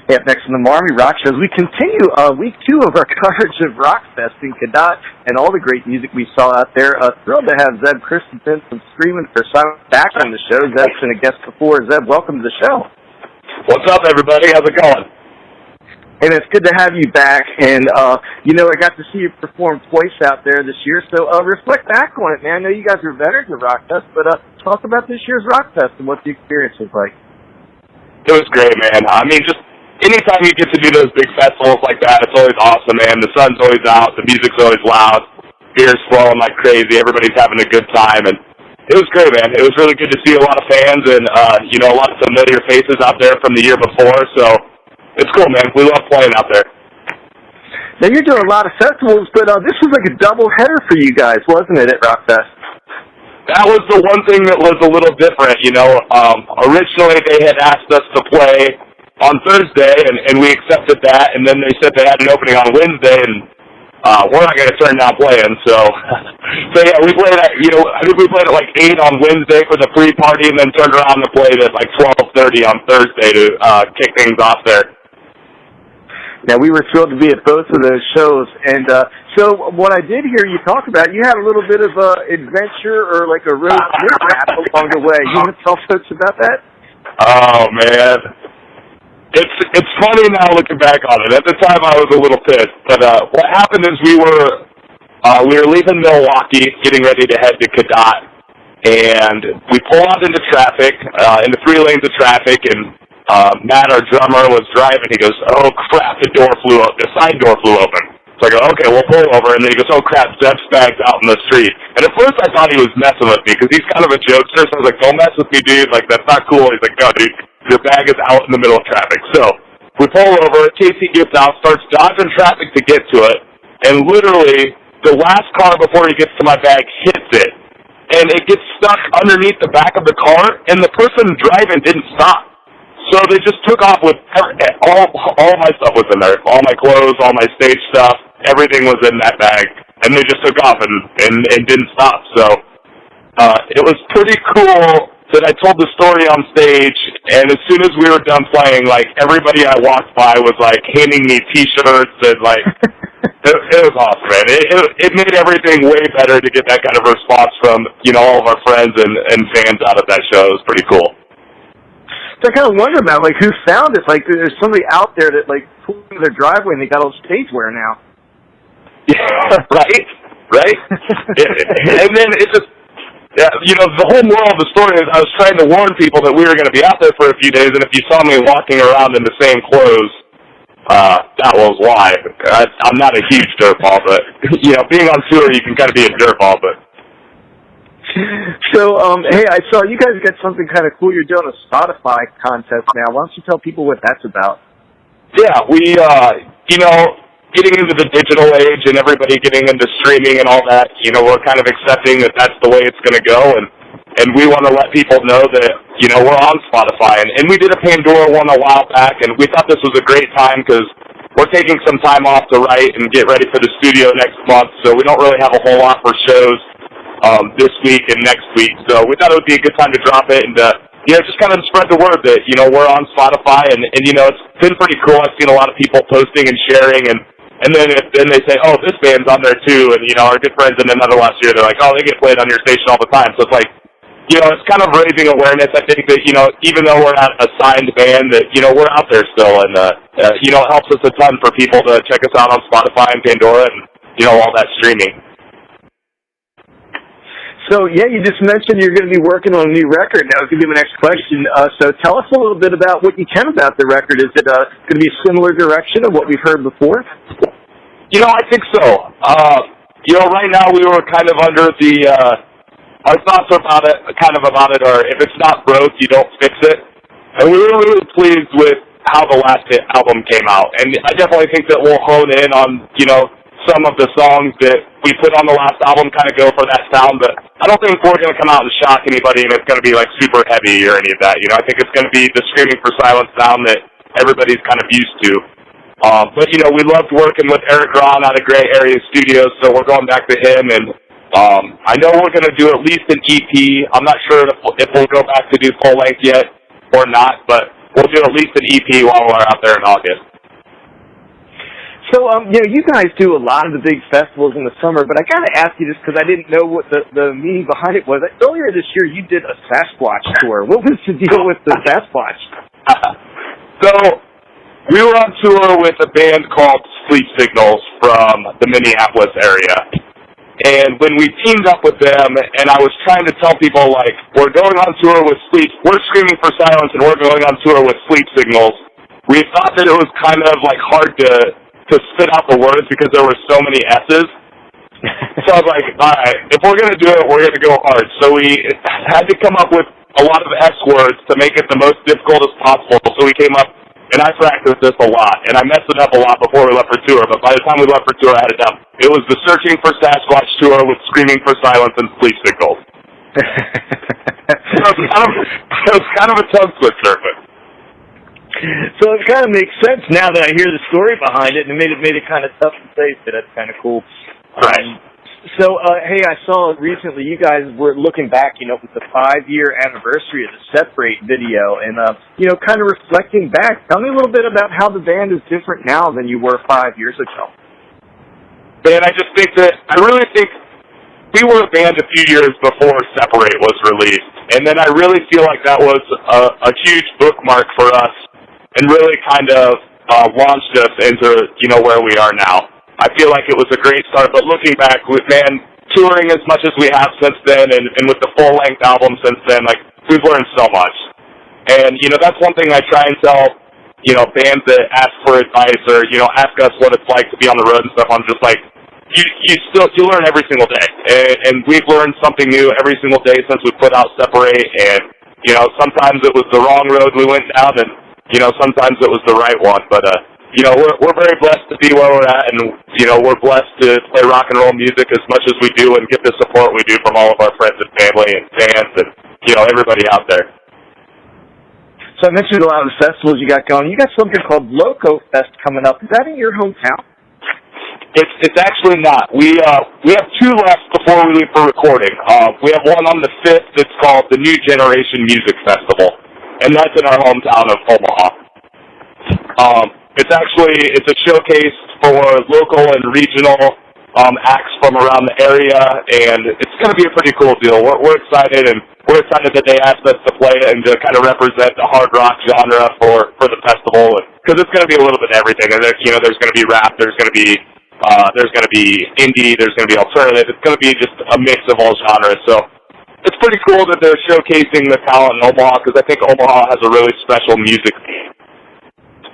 Hey, up next on the Army Rock Shows, we continue week 2 of our coverage of Rockfest in Cadott and all the great music we saw out there. Thrilled to have Zeb Christensen from Screaming for Silence back on the show. Zeb's been a guest before. Zeb, welcome to the show. What's up, everybody? How's it going? And it's good to have you back. And, I got to see you perform twice out there this year. So reflect back on it, man. I know you guys are veterans of Rockfest, but talk about this year's Rockfest and what the experience was like. It was great, man. I mean, just anytime you get to do those big festivals like that, it's always awesome, man. The sun's always out, the music's always loud, beer's flowing like crazy, everybody's having a good time, and it was great, man. It was really good to see a lot of fans and, a lot of familiar faces out there from the year before, so it's cool, man. We love playing out there. Now, you're doing a lot of festivals, but this was like a double-header for you guys, wasn't it, at Rockfest? That was the one thing that was a little different, Originally, they had asked us to play on Thursday, and we accepted that, and then they said they had an opening on Wednesday, and we're not going to turn down playing, so yeah, we played at, I think we played at like 8 on Wednesday for the free party, and then turned around and played at like 12:30 on Thursday to kick things off there. Now, we were thrilled to be at both of those shows, and so what I did hear you talk about, you had a little bit of adventure or like a road trip along the way. You want to tell folks about that? Oh, man. It's funny now looking back on it. At the time, I was a little pissed. But what happened is we were leaving Milwaukee, getting ready to head to Cadott, and we pull out into traffic, into 3 lanes of traffic, and Matt, our drummer, was driving. He goes, "Oh crap! The side door flew open." So I go, "Okay, we'll pull over." And then he goes, "Oh crap! Zeb's bag's out in the street." And at first, I thought he was messing with me because he's kind of a jokester. So I was like, "Don't mess with me, dude. Like that's not cool." He's like, "No, dude. Your bag is out in the middle of traffic." So we pull over, Casey gets out, starts dodging traffic to get to it, and literally the last car before he gets to my bag hits it, and it gets stuck underneath the back of the car, and the person driving didn't stop. So they just took off with all my stuff was in there, all my clothes, all my stage stuff, everything was in that bag, and they just took off and didn't stop. So it was pretty cool that I told the story on stage, and as soon as we were done playing, like, everybody I walked by was, like, handing me T-shirts, and, like, it was awesome, man. It made everything way better to get that kind of response from, all of our friends and fans out of that show. It was pretty cool. So I kind of wonder about, like, who found it. Like, there's somebody out there that, like, pulled into their driveway and they got all stage wear now. Yeah, right? And then it just, yeah, the whole moral of the story is I was trying to warn people that we were going to be out there for a few days, and if you saw me walking around in the same clothes, that was why. I'm not a huge dirtball, but, being on tour, you can kind of be a dirtball, but. So, hey, I saw you guys got something kind of cool. You're doing a Spotify contest now. Why don't you tell people what that's about? Yeah, we, getting into the digital age and everybody getting into streaming and all that, we're kind of accepting that that's the way it's going to go, and we want to let people know that, we're on Spotify. And we did a Pandora one a while back, and we thought this was a great time because we're taking some time off to write and get ready for the studio next month, so we don't really have a whole lot for shows this week and next week. So we thought it would be a good time to drop it and, just kind of spread the word that, we're on Spotify, and it's been pretty cool. I've seen a lot of people posting and sharing, and then they say, "Oh, this band's on there too," and, our good friends in another last year, they're like, "Oh, they get played on your station all the time." So it's like, it's kind of raising awareness. I think that, even though we're not a signed band, that, we're out there still, and, it helps us a ton for people to check us out on Spotify and Pandora and, all that streaming. So, yeah, you just mentioned you're going to be working on a new record. That was going to be my next question. So tell us a little bit about what you can about the record. Is it going to be a similar direction of what we've heard before? I think so. Right now we were kind of under the, our thoughts about it are, if it's not broke, you don't fix it. And we were really pleased with how the last album came out. And I definitely think that we'll hone in on, some of the songs that we put on the last album, kind of go for that sound, but I don't think we're going to come out and shock anybody and it's going to be like super heavy or any of that. I think it's going to be the Screaming for Silence sound that everybody's kind of used to. But we loved working with Eric Ron out of Gray Area Studios, so we're going back to him, and I know we're going to do at least an EP. I'm not sure if we'll go back to do full length yet or not, but we'll do at least an EP while we're out there in August. So, you guys do a lot of the big festivals in the summer, but I got to ask you this because I didn't know what the meaning behind it was. Earlier this year, you did a Sasquatch tour. What was the deal with the Sasquatch? So, we were on tour with a band called Sleep Signals from the Minneapolis area. And when we teamed up with them, and I was trying to tell people, like, we're going on tour with we're Screaming for Silence, and we're going on tour with Sleep Signals, we thought that it was kind of, like, hard to spit out the words because there were so many S's. So I was like, all right, if we're going to do it, we're going to go hard. So we had to come up with a lot of S words to make it the most difficult as possible. So we came up, and I practiced this a lot, and I messed it up a lot before we left for tour, but by the time we left for tour, I had it down. It was the Searching for Sasquatch tour with Screaming for Silence and Sleep Signals. So it was kind of a tongue twister. So it kind of makes sense now that I hear the story behind it, and it made it kind of tough to say, so that's kind of cool. Right. So, hey, I saw recently you guys were looking back, with the 5-year anniversary of the Separate video, and, kind of reflecting back. Tell me a little bit about how the band is different now than you were 5 years ago. Man, I really think we were a band a few years before Separate was released, and then I really feel like that was a huge bookmark for us and really kind of launched us into, where we are now. I feel like it was a great start, but looking back, touring as much as we have since then, and with the full-length album since then, like, we've learned so much. And, that's one thing I try and tell, bands that ask for advice or, ask us what it's like to be on the road and stuff. I'm just like, you learn every single day. And we've learned something new every single day since we put out Separate, and, sometimes it was the wrong road we went down, and, sometimes it was the right one, but, we're very blessed to be where we're at, and, we're blessed to play rock and roll music as much as we do and get the support we do from all of our friends and family and fans and, everybody out there. So I mentioned a lot of the festivals you got going. You got something called Loco Fest coming up. Is that in your hometown? It's actually not. We have 2 left before we leave for recording. We have one on the 5th that's called the New Generation Music Festival, and that's in our hometown of Omaha. It's a showcase for local and regional acts from around the area, and it's going to be a pretty cool deal. We're excited, and we're excited that they asked us to play it and to kind of represent the hard rock genre for the festival, because it's going to be a little bit of everything. And there's going to be rap, there's going to be indie, there's going to be alternative. It's going to be just a mix of all genres. So it's pretty cool that they're showcasing the talent in Omaha, because I think Omaha has a really special music scene.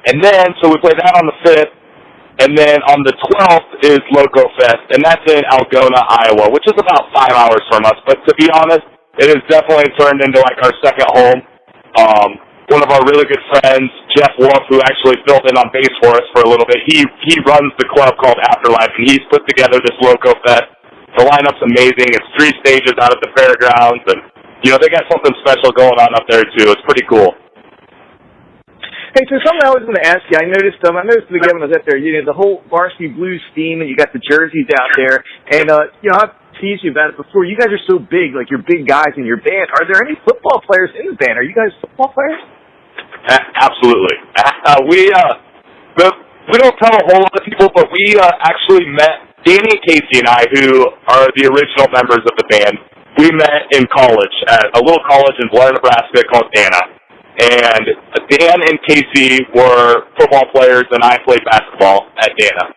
And then, so we play that on the 5th, and then on the 12th is Loco Fest, and that's in Algona, Iowa, which is about 5 hours from us. But to be honest, it has definitely turned into like our second home. One of our really good friends, Jeff Wolf, who actually filled in on bass for us for a little bit, he runs the club called Afterlife, and he's put together this Loco Fest. The lineup's amazing. It's 3 stages out at the fairgrounds, and they got something special going on up there too. It's pretty cool. Hey, so something I was going to ask you, I noticed when I was up there, the whole Varsity Blues theme, and you got the jerseys out there, and, I've teased you about it before. You guys are so big, like you're big guys in your band. Are there any football players in the band? Are you guys football players? Absolutely. We don't tell a whole lot of people, but we actually met Danny and Casey and I, who are the original members of the band. We met in college, at a little college in Blair, Nebraska called Dana. And Dan and Casey were football players, and I played basketball at Dana.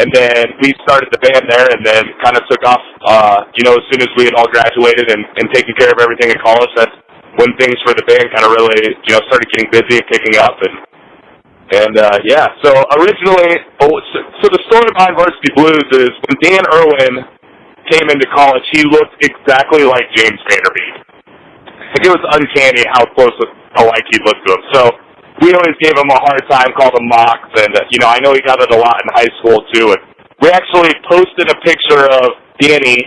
And then we started the band there, and then kind of took off, as soon as we had all graduated and taken care of everything in college. That's when things for the band kind of really, started getting busy and picking up. So originally, so the story behind Varsity Blues is when Dan Irwin came into college, he looked exactly like James Vanderbeek. Like, it was uncanny how close alike he looked to him. So we always gave him a hard time, called him Mox, and, I know he got it a lot in high school, too. And we actually posted a picture of Danny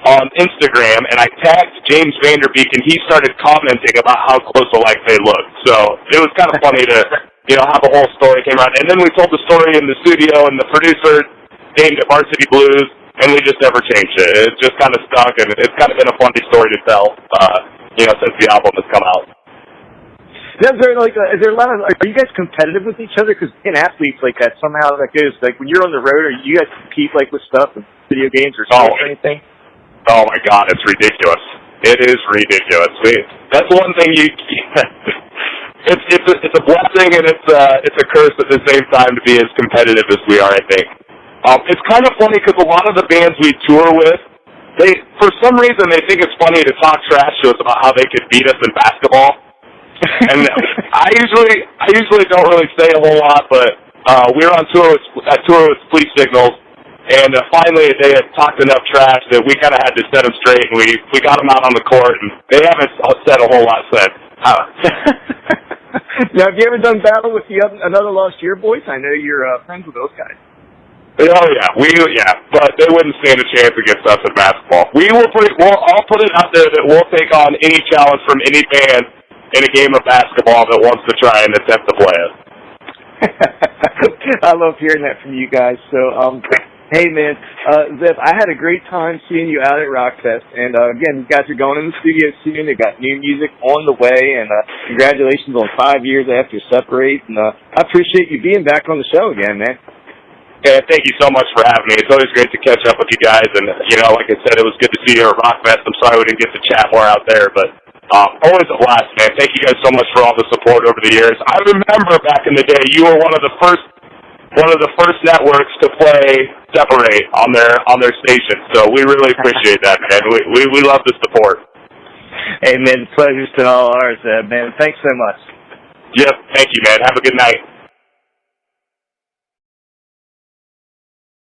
on Instagram, and I tagged James Vanderbeek, and he started commenting about how close alike they looked. So it was kind of funny to, how the whole story came out. And then we told the story in the studio, and the producer named it Varsity Blues, and we just never changed it. It just kind of stuck, and it's kind of been a funny story to tell, since the album has come out. Is there is there a lot of, are you guys competitive with each other? Because in athletes like that, somehow that goes, like when you're on the road, or you guys compete like with stuff, with video games or sports or anything? Oh my God, it's ridiculous. It is ridiculous. That's one thing it's a blessing and it's a curse at the same time to be as competitive as we are, I think. It's kind of funny because a lot of the bands we tour with, for some reason they think it's funny to talk trash to us about how they could beat us in basketball. And I usually don't really say a whole lot, but we were on tour with Police Signals, and finally they had talked enough trash that we kind of had to set them straight, and we got them out on the court, and they haven't said a whole lot since. Now, have you ever done battle with another Lost Year boys? I know you're friends with those guys. Oh yeah, but they wouldn't stand a chance against us in basketball. I'll put it out there that we'll take on any challenge from any band in a game of basketball that wants to try and attempt to play it. I love hearing that from you guys. So, hey man, Zip, I had a great time seeing you out at Rockfest, and again, you guys are going in the studio soon. They got new music on the way, and congratulations on 5 years after you separate. And I appreciate you being back on the show again, man. Yeah, thank you so much for having me. It's always great to catch up with you guys, and like I said, it was good to see you at Rockfest. I'm sorry we didn't get to chat more out there, but always a blast, man. Thank you guys so much for all the support over the years. I remember back in the day, you were one of the first networks to play Separate on their station. So we really appreciate that, man. We love the support. Hey, man, the pleasure's been all ours, man. Thanks so much. Yep. Thank you, man. Have a good night.